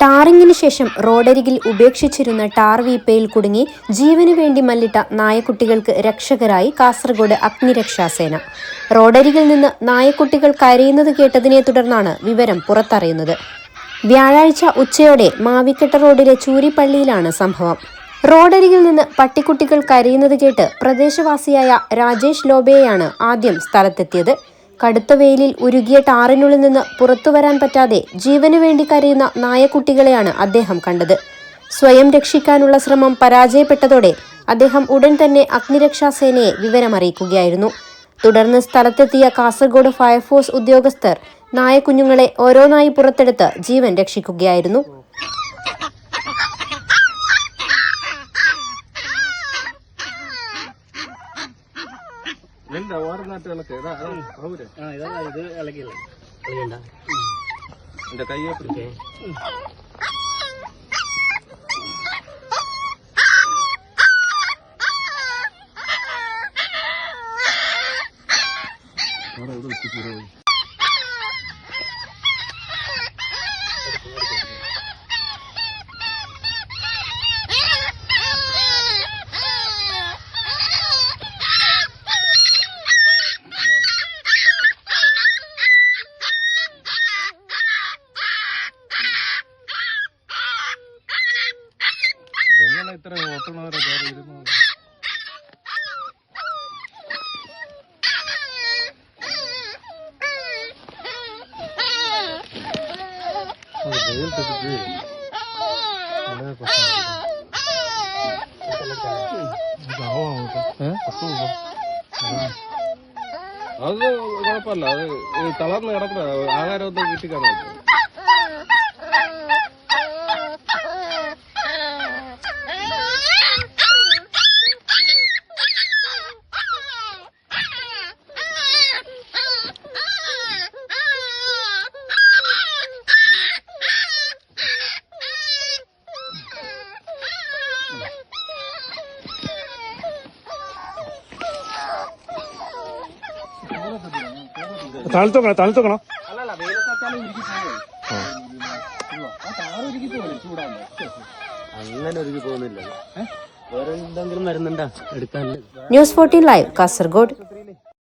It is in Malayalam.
ടാറിങ്ങിന് ശേഷം റോഡരികിൽ ഉപേക്ഷിച്ചിരുന്ന ടാർ വീപ്പയിൽ കുടുങ്ങി ജീവനു വേണ്ടി മല്ലിട്ട നായക്കുട്ടികൾക്ക് രക്ഷകരായി കാസർഗോഡ് അഗ്നിരക്ഷാസേന. റോഡരികിൽ നിന്ന് നായക്കുട്ടികൾ കരയുന്നത് കേട്ടതിനെ തുടർന്നാണ് വിവരം പുറത്തറിയുന്നത്. വ്യാഴാഴ്ച ഉച്ചയോടെ മാവിക്കെട്ട റോഡിലെ ചൂരിപ്പള്ളിയിലാണ് സംഭവം. റോഡരികിൽ നിന്ന് പട്ടിക്കുട്ടികൾ കരയുന്നത് കേട്ട് പ്രദേശവാസിയായ രാജേഷ് ലോബയെയാണ് ആദ്യം സ്ഥലത്തെത്തിയത്. കടുത്ത വെയിലിൽ ഉരുകിയ ടാറിനുള്ളിൽ നിന്ന് പുറത്തുവരാൻ പറ്റാതെ ജീവനു വേണ്ടി കരയുന്ന നായക്കുട്ടികളെയാണ് അദ്ദേഹം കണ്ടത്. സ്വയം രക്ഷിക്കാനുള്ള ശ്രമം പരാജയപ്പെട്ടതോടെ അദ്ദേഹം ഉടൻ തന്നെ അഗ്നിരക്ഷാസേനയെ വിവരമറിയിക്കുകയായിരുന്നു. തുടർന്ന് സ്ഥലത്തെത്തിയ കാസർഗോഡ് ഫയർഫോഴ്സ് ഉദ്യോഗസ്ഥർ നായക്കുഞ്ഞുങ്ങളെ ഓരോന്നായി പുറത്തെടുത്ത് ജീവൻ രക്ഷിക്കുകയായിരുന്നു. ഇത്ര ഓട്ടണവരെ വേറെ ഇരുന്നു. അത് കുഴപ്പമില്ല, അത് തളർന്ന് കിടക്കുന്ന ആഹാരമൊന്നും കിട്ടിക്കാണോ. തണുത്തോക്കണം. അങ്ങനെ ഒരുങ്ങി പോകുന്നില്ല. വേറെ എന്തെങ്കിലും വരുന്നുണ്ടോ എടുക്കാൻ? News 14 live Kasaragod.